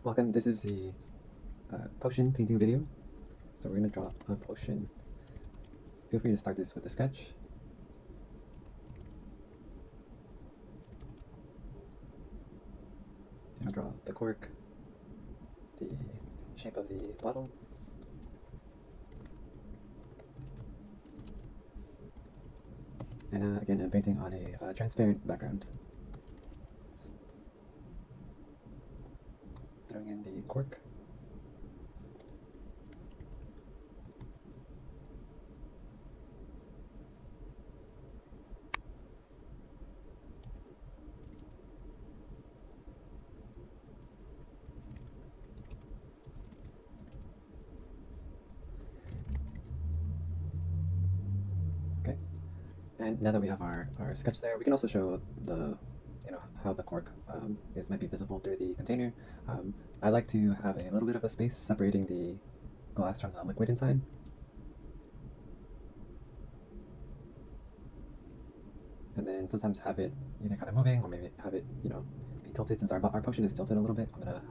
Welcome, this is the potion painting video. So we're going to draw a potion. Feel free to start this with a sketch. I'll draw the cork, the shape of the bottle, and again I'm painting on a transparent background. Throwing in the cork. Okay, and now that we have our sketch there, we can also show the how the cork might be visible through the container. I like to have a little bit of a space separating the glass from the liquid inside. And then sometimes have it either kind of moving or maybe have it, be tilted. Since our potion is tilted a little bit, I'm gonna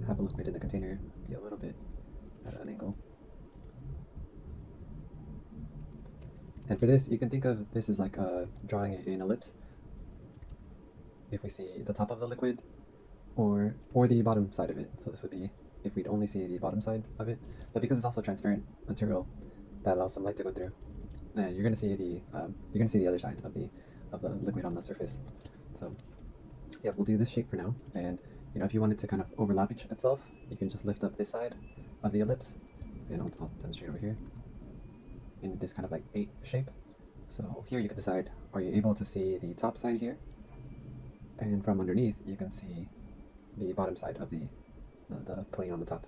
have a liquid in the container be a little bit at an angle. And for this, you can think of this as like drawing an ellipse. If we see the top of the liquid or the bottom side of it. So this would be if we'd only see the bottom side of it. But because it's also transparent material that allows some light to go through, then you're gonna see the other side of the liquid on the surface. So yeah, we'll do this shape for now. And if you wanted to kind of overlap itself, you can just lift up this side of the ellipse, and I'll demonstrate over here in this kind of like 8 shape. So here you can decide, are you able to see the top side here? And from underneath, you can see the bottom side of the plane on the top.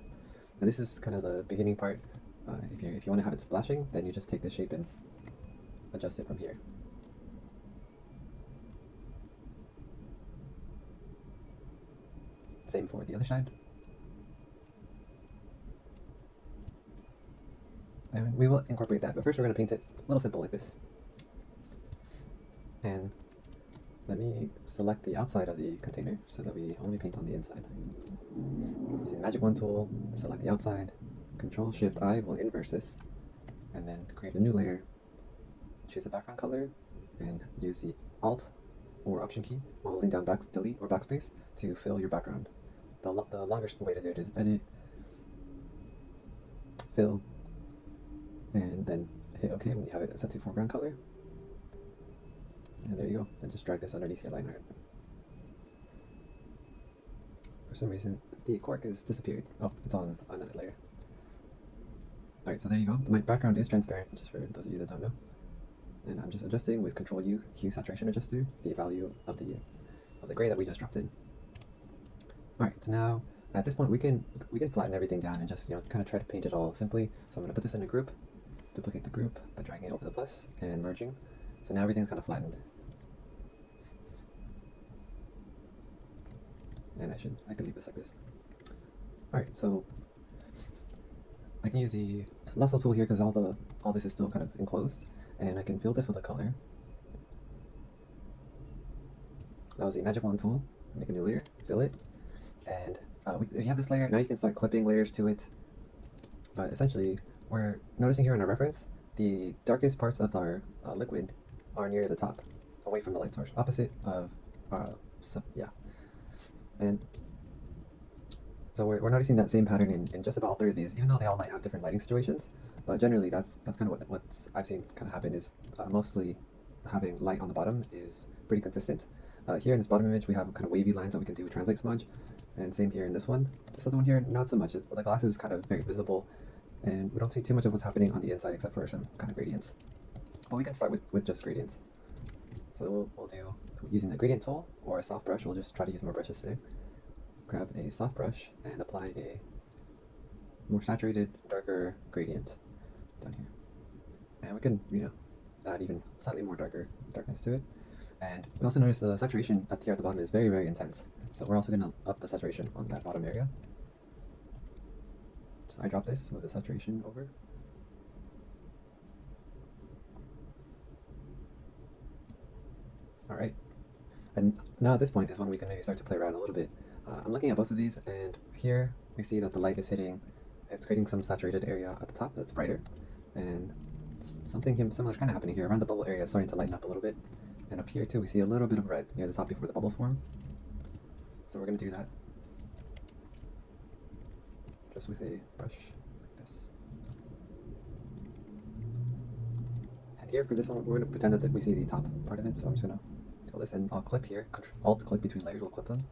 Now this is kind of the beginning part. If you want to have it splashing, then you just take the shape and adjust it from here. Same for the other side. And we will incorporate that, but first we're going to paint it a little simple like this. And let me select the outside of the container so that we only paint on the inside. Using the Magic Wand tool, select the outside, Control-Shift-I will inverse this, and then create a new layer, choose a background color, and use the Alt or Option key while holding down Delete or Backspace to fill your background. The longer way to do it is Edit, Fill, and then hit OK when you have it set to foreground color. And there you go. And just drag this underneath your line art. For some reason, the cork has disappeared. Oh, it's on another layer. Alright, so there you go. My background is transparent, just for those of you that don't know. And I'm just adjusting with Control U, Hue Saturation Adjuster, the value of the gray that we just dropped in. Alright, so now at this point we can flatten everything down and just kind of try to paint it all simply. So I'm going to put this in a group, duplicate the group by dragging it over the plus and merging. So now everything's kind of flattened. And I can leave this like this. Alright, so I can use the lasso tool here because all this is still kind of enclosed, and I can fill this with a color. That was the Magic Wand tool. Make a new layer, fill it, and if you have this layer, now you can start clipping layers to it. But essentially, we're noticing here in our reference, the darkest parts of our liquid are near the top, away from the light source, opposite of, yeah. And so we're noticing that same pattern in just about all 3 of these, even though they all might have different lighting situations. But generally, that's kind of what I've seen kind of happen is mostly having light on the bottom is pretty consistent. Here in this bottom image, we have kind of wavy lines that we can do with Translate Smudge, and same here in this one. This other one here, not so much. The glass is kind of very visible, and we don't see too much of what's happening on the inside except for some kind of gradients. But we can start with just gradients. So we'll do, using the gradient tool or a soft brush, we'll just try to use more brushes today. Grab a soft brush and apply a more saturated, darker gradient down here. And we can, add even slightly more darkness to it. And we also notice the saturation here at the bottom is very, very intense. So we're also going to up the saturation on that bottom area. So I drop this, move the saturation over. Alright. And now at this point is when we can maybe start to play around a little bit I'm looking at both of these, and here we see that the light is hitting, it's creating some saturated area at the top that's brighter, and something similar is kind of happening here. Around the bubble area, it's starting to lighten up a little bit, and up here too, we see a little bit of red near the top before the bubbles form. So we're going to do that just with a brush like this. And here for this one, we're going to pretend that we see the top part of it, so I'm just going to fill this in. I'll clip here, Alt click between layers, we'll clip them.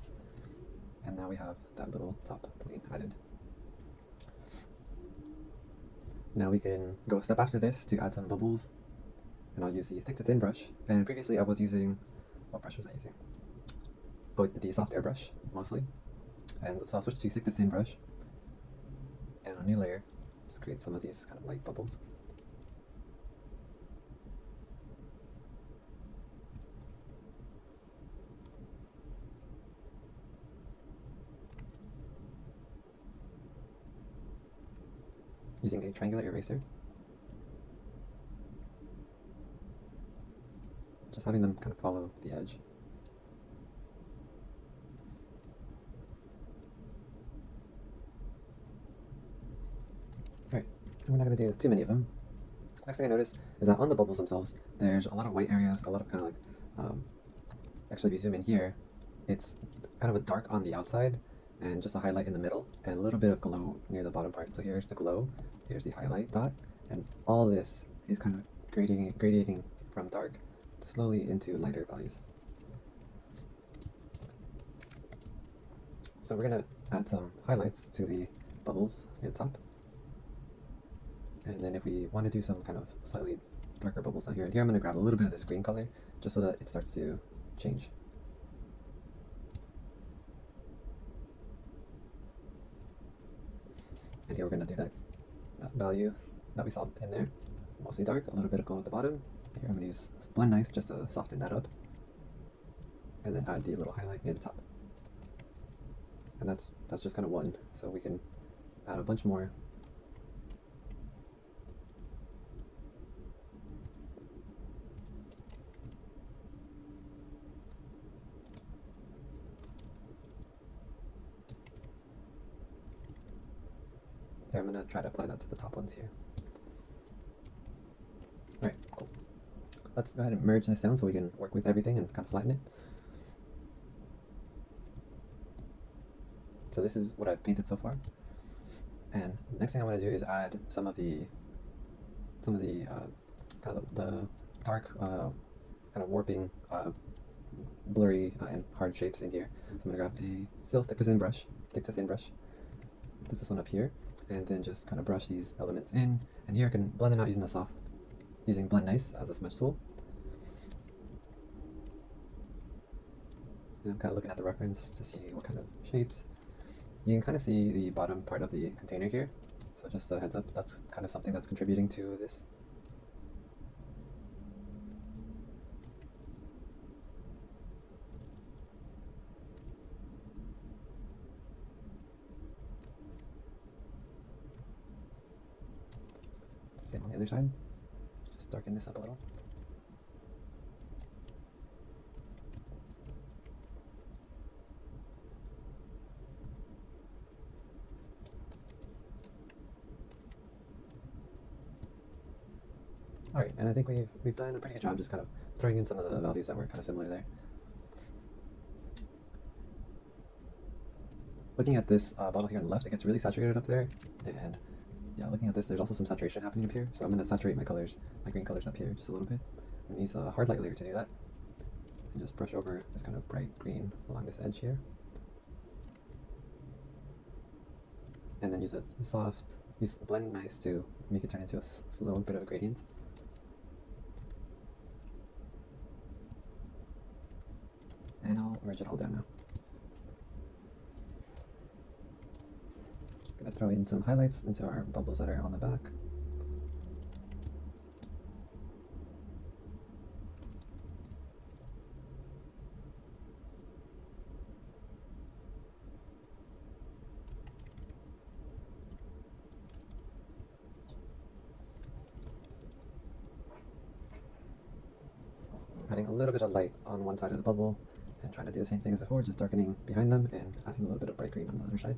And now we have that little top plane added. Now we can go a step after this to add some bubbles, and I'll use the thick to thin brush. And previously I was using, what brush was I using? Oh, the soft air brush, mostly. And so I'll switch to thick to thin brush, and on a new layer, just create some of these kind of light bubbles. Using a triangular eraser. Just having them kind of follow the edge. Alright, and we're not going to do too many of them. Next thing I noticed is that on the bubbles themselves, there's a lot of white areas, a lot of kind of like, actually if you zoom in here, it's kind of a dark on the outside, and just a highlight in the middle, and a little bit of glow near the bottom part. So here's the glow, here's the highlight dot, and all this is kind of gradiating from dark slowly into lighter values. So we're going to add some highlights to the bubbles near the top. And then if we want to do some kind of slightly darker bubbles down here, and here I'm going to grab a little bit of this green color just so that it starts to change. And here we're going to do that value that we saw in there, mostly dark, a little bit of glow at the bottom. Here I'm going to use Blend Nice just to soften that up, and then add the little highlight near the top. And that's just kind of one, so we can add a bunch more. Here I'm going to try to apply that to the top ones here. Alright, cool. Let's go ahead and merge this down so we can work with everything and kind of flatten it. So this is what I've painted so far. And the next thing I want to do is add some of the kind of the dark kind of warping, blurry and hard shapes in here. So I'm gonna grab a still thick to thin brush, put this one up here, and then just kind of brush these elements in. And here I can blend them out using Blend Nice as a smudge tool. And I'm kind of looking at the reference to see what kind of shapes. You can kind of see the bottom part of the container here. So just a heads up, that's kind of something that's contributing to this. Same on the other side. Just darken this up a little. Alright, and I think we've done a pretty good job just kind of throwing in some of the values that were kind of similar there. Looking at this bottle here on the left, it gets really saturated up there, and yeah, looking at this, there's also some saturation happening up here, so I'm going to saturate my colors, my green colors up here just a little bit. I'm going to use a hard light layer to do that, and just brush over this kind of bright green along this edge here. And then use Blend Nice to make it turn into a little bit of a gradient. And I'll merge it all down now. I'm going to throw in some highlights into our bubbles that are on the back. Adding a little bit of light on one side of the bubble, and And trying to do the same thing as before, just darkening behind them and adding a little bit of bright green on the other side.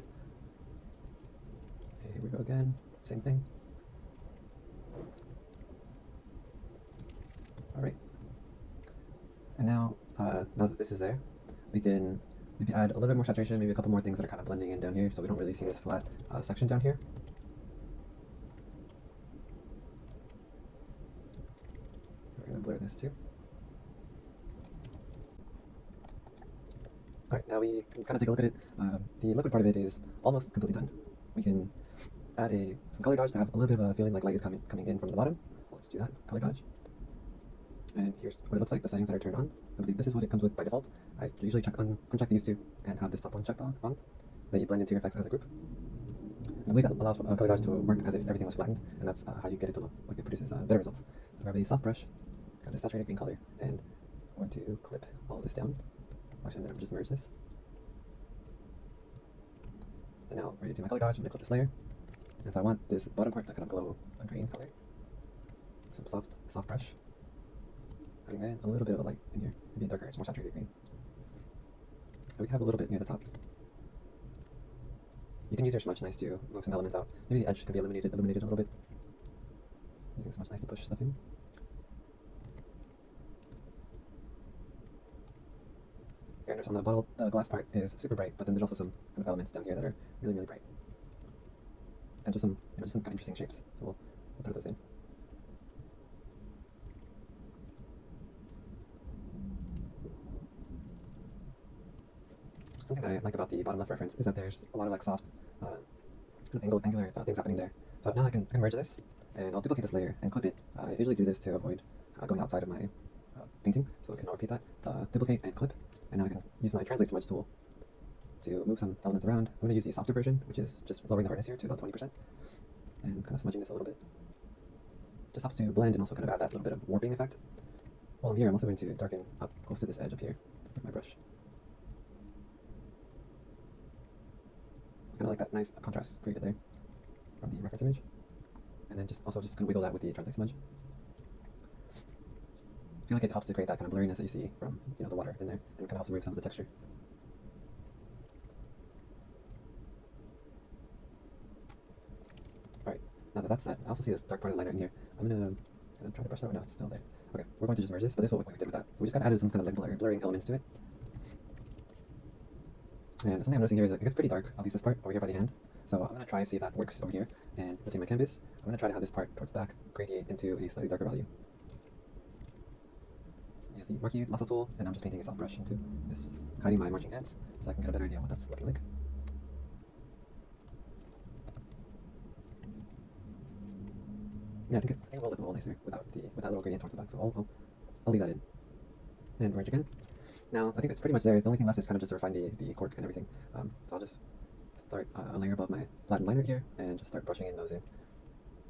And here we go again, same thing. Alright. And now that this is there, we can maybe add a little bit more saturation, maybe a couple more things that are kind of blending in down here so we don't really see this flat section down here. We're going to blur this too. Alright, now we can kind of take a look at it. The liquid part of it is almost completely done. We can add some color dodge to have a little bit of a feeling like light is coming in from the bottom. So let's do that, color dodge. And here's what it looks like, the settings that are turned on. I believe this is what it comes with by default. I usually uncheck these two and have this top one checked on, then you blend into your effects as a group. And I believe that allows color dodge to work as if everything was flattened, and that's how you get it to look like it produces better results. So grab a soft brush, grab a saturated green color, and I'm going to clip all this down. Actually, I'm going to just merge this. And now, ready to do my color dodge, I'm going to clip this layer. And so I want this bottom part to kind of glow a green color. Some soft brush. Adding in a little bit of a light in here, maybe a darker, more saturated green. And we can have a little bit near the top. You can use your smudge nice to move some elements out. Maybe the edge can be illuminated a little bit. Using smudge nice to push stuff in. Here, notice on the bottle, the glass part is super bright, but then there's also some kind of elements down here that are really, really bright. And just some kind of interesting shapes. So we'll throw those in. Something that I like about the bottom left reference is that there's a lot of like soft, kind of angular things happening there. So now I can merge this, and I'll duplicate this layer and clip it. I usually do this to avoid going outside of my painting, so I can repeat that, duplicate and clip, and now I can use my translate smudge tool to move some elements around. I'm going to use the softer version, which is just lowering the hardness here to about 20%, and kind of smudging this a little bit. Just helps to blend and also kind of add that little bit of warping effect. While I'm here, I'm also going to darken up close to this edge up here with my brush. Kind of like that nice contrast created there from the reference image. And then just kind of wiggle that with the translate smudge. I feel like it helps to create that kind of blurriness that you see from the water in there, and kind of helps remove some of the texture. Alright, now that that's set, I also see this dark part of the liner in here. I'm gonna try to brush that out. No, it's still there. Okay, we're going to just merge this, but this is what we did with that. So we just kind of added some kind of like blurring elements to it. And something I'm noticing here is that it gets pretty dark, at least this part over here by the end. So I'm going to try and see if that works over here, and rotate my canvas. I'm going to try to have this part towards the back gradient into a slightly darker value. So use the Marquee Lasso tool, and I'm just painting a soft brush into this, hiding my marching ants, so I can get a better idea of what that's looking like. Yeah, I think it will look a little nicer without that little gradient towards the back, so I'll leave that in. And merge again. Now, I think it's pretty much there. The only thing left is kind of just to refine the cork and everything. So I'll just start a layer above my flattened liner here, and just start brushing in those in.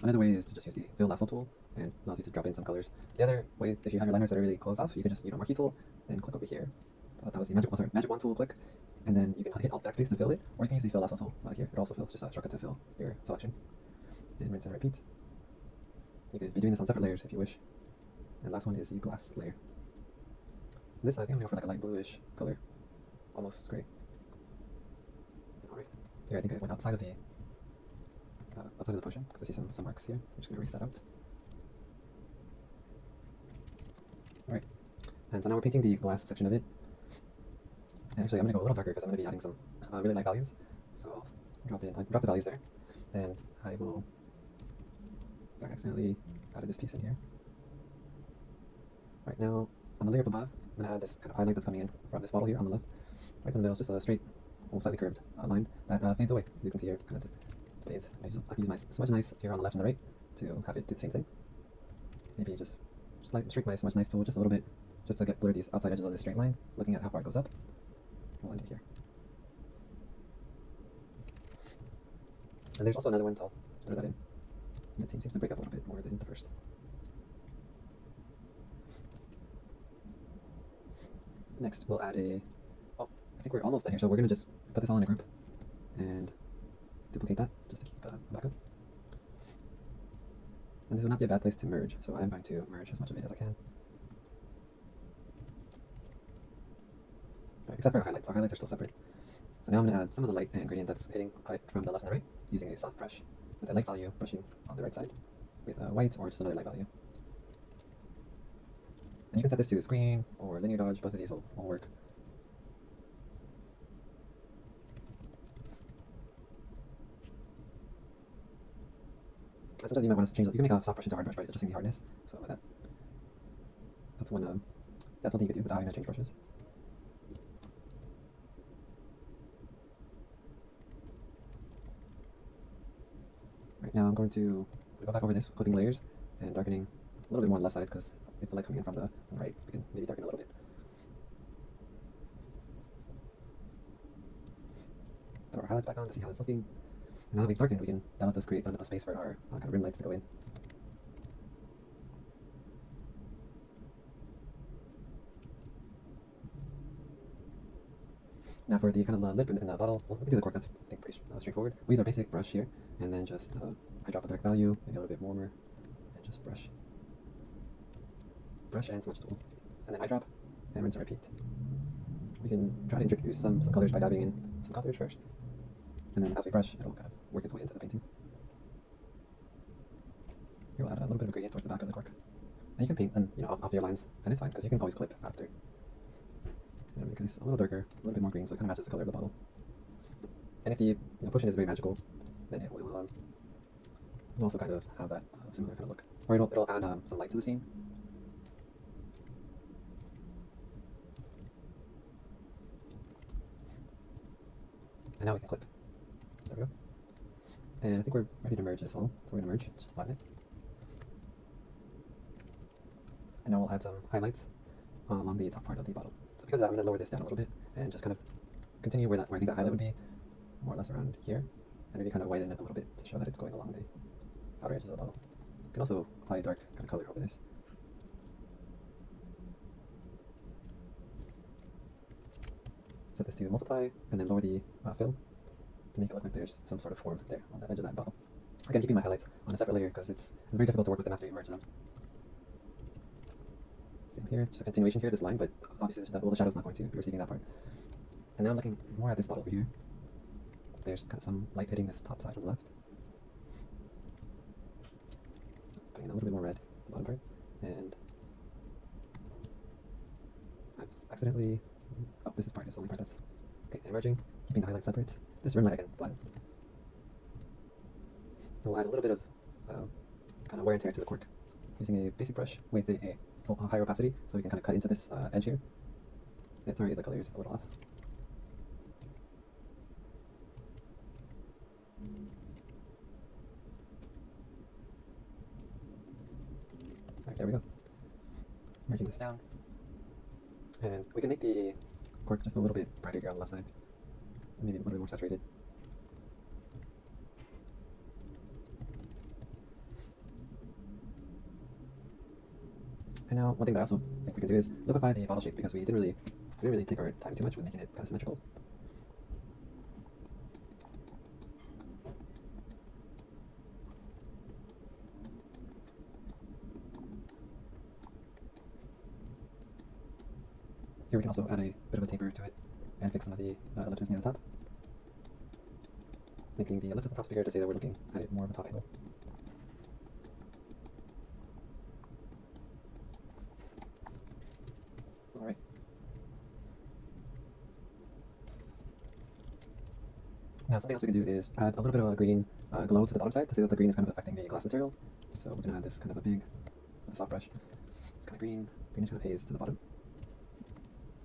Another way is to just use the Fill Lasso tool, and it allows you to drop in some colors. The other way, if you have your liners that are really closed off, you can just Marquee tool, and click over here. So that was the Magic Wand tool click, and then you can hit Alt Backspace to fill it, or you can use the Fill Lasso tool here. It also fills, just a shortcut to fill your selection. And rinse and repeat. You could be doing this on separate layers if you wish. And last one is the glass layer. This, I think I'm going to go for like a light bluish color, almost gray. Alright, here I think I went outside of the potion, because I see some marks here. I'm just going to erase that out. Alright, and so now we're painting the glass section of it. And actually I'm going to go a little darker because I'm going to be adding some really light values. So I'll drop the values there, and I will, sorry, I accidentally added this piece in here. Right now, on the layer up above, I'm going to add this kind of highlight that's coming in from this bottle here on the left. Right in the middle is just a straight, almost slightly curved line that fades away. As you can see here, kind of fades. I can use my smudge nice here on the left and the right to have it do the same thing. Maybe just shrink my smudge nice tool just a little bit, just to blur these outside edges of this straight line, looking at how far it goes up. We'll end it here. And there's also another one, so I'll throw that in. And it seems to break up a little bit more than the first. Next, we'll add I think we're almost done here, so we're going to just put this all in a group and duplicate that just to keep a backup. And this would not be a bad place to merge, so I'm going to merge as much of it as I can. Right, except for our highlights. Our highlights are still separate. So now I'm going to add some of the light and gradient that's hitting out from the left and the right using a soft brush with a light value brushing on the right side with white or just another light value. And you can set this to screen or linear dodge, both of these will work. And sometimes you might want to change it. You can make a soft brush into a hard brush by adjusting the hardness. So that's one thing you could do without having to change brushes. Right now I'm going to go back over this, clipping layers and darkening a little bit more on the left side because if the light's coming in from the right, we can maybe darken a little bit. Throw our highlights back on to see how it's looking. And now that we've darkened, that lets us create a space for our kind of rim lights to go in. Now for the kind of lip in the bottle, we can do the cork, that's I think pretty straightforward. We use our basic brush here, and then just eyedrop a dark value, maybe a little bit warmer, and just brush. Brush and smudge tool. And then eyedrop, and rinse and repeat. We can try to introduce some colors by dabbing in some colors first. And then as we brush, it'll kind of work its way into the painting. Here we'll add a little bit of a gradient towards the back of the cork. And you can paint and off your lines, and it's fine because you can always clip after. And make this a little darker, a little bit more green, so it kind of matches the color of the bottle. And if the potion is very magical, then it will also kind of have that similar kind of look. Or it'll add some light to the scene. And now we can clip. There we go. And I think we're ready to merge this all. So we're going to merge, just flatten it. And now we'll add some highlights along the top part of the bottle. So because of that, I'm going to lower this down a little bit and just kind of continue where I think that highlight would be, more or less around here. And maybe kind of widen it a little bit to show that it's going along the outer edges of the bottle. You can also apply a dark kind of color over this. Set this to multiply and then lower the fill to make it look like there's some sort of form there on the edge of that bottle. Again, keeping my highlights on a separate layer because it's very difficult to work with them after you merge them. Same here, just a continuation here, this line, but obviously the shadow's not going to be receiving that part. And now I'm looking more at this bottle over here. There's kind of some light hitting this top side on the left. Putting in a little bit more red, the bottom part, and I've accidentally, oh, this is the only part that's, okay, and merging, keeping the highlights separate. This rim light I can flatten. We'll add a little bit of kind of wear and tear to the cork using a basic brush with a higher opacity, so we can kind of cut into this edge here. Yeah, sorry, the color is a little off. Alright, there we go. Merging this down. And we can make the cork just a little bit brighter here on the left side. Maybe a little bit more saturated. And now, one thing that I also think we can do is liquefy the bottle shape because we didn't really take our time too much with making it kind of symmetrical. Here we can also add a bit of a taper to it and fix some of the ellipses near the top, making the ellipse at the top bigger to say that we're looking at it more of a top angle. Alright. Now something else we can do is add a little bit of a green glow to the bottom side to say that the green is kind of affecting the glass material. So we're going to add this kind of a big soft brush. It's kind of greenish kind of haze to the bottom.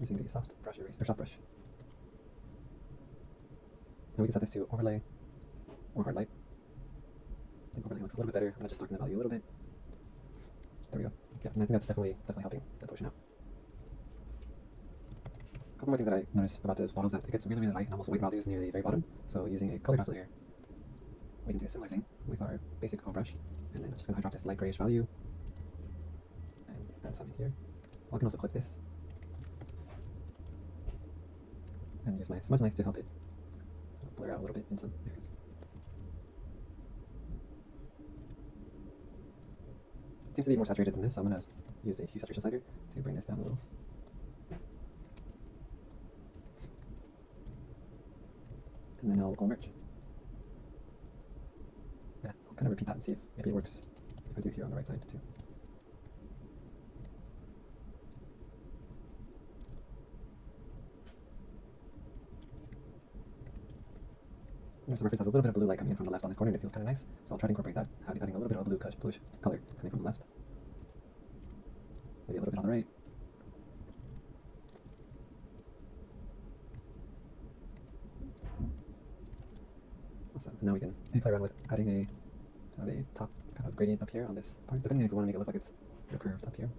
Using the soft brush eraser, or soft brush. And we can set this to overlay or hard light. I think overlay looks a little bit better. I'm going to just darken the value a little bit. There we go. Yeah, and I think that's definitely helping the potion out. A couple more things that I noticed about this bottle is that it gets really light and almost white values near the very bottom. So using a color dodge layer, we can do a similar thing with our basic O brush. And then I'm just going to drop this light grayish value and add some in here. I can also clip this and use my smudge knife to help it blur out a little bit in some areas. It seems to be more saturated than this, so I'm going to use a hue saturation slider to bring this down a little. and then I'll merge. Yeah, I'll kind of repeat that and see if maybe it works if I do here on the right side too. There's some reference has a little bit of blue light coming in from the left on this corner, and it feels kind of nice. So I'll try to incorporate that, adding a little bit of a bluish color coming from the left. Maybe a little bit on the right. Awesome. And now we can maybe play around with adding a kind of a top kind of gradient up here on this part, depending if you want to make it look like it's curved up here.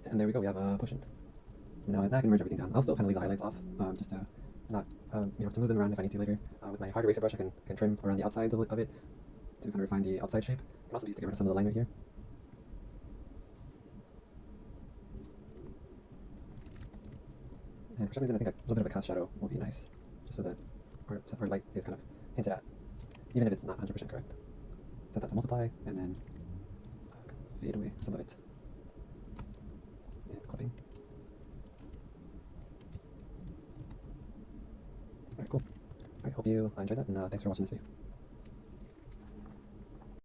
And there we go, we have a potion. Now I can merge everything down. I'll still kind of leave the highlights off, just to not, to move them around if I need to later. With my hard eraser brush, I can trim around the outsides of it to kind of refine the outside shape. I can also use to get rid of some of the line right here. And for some reason, I think a little bit of a cast shadow will be nice, just so that our light is kind of hinted at, even if it's not 100% correct. Set that to multiply, and then fade away some of it. And clipping. Alright, cool. Alright, hope you enjoyed that, and thanks for watching this video.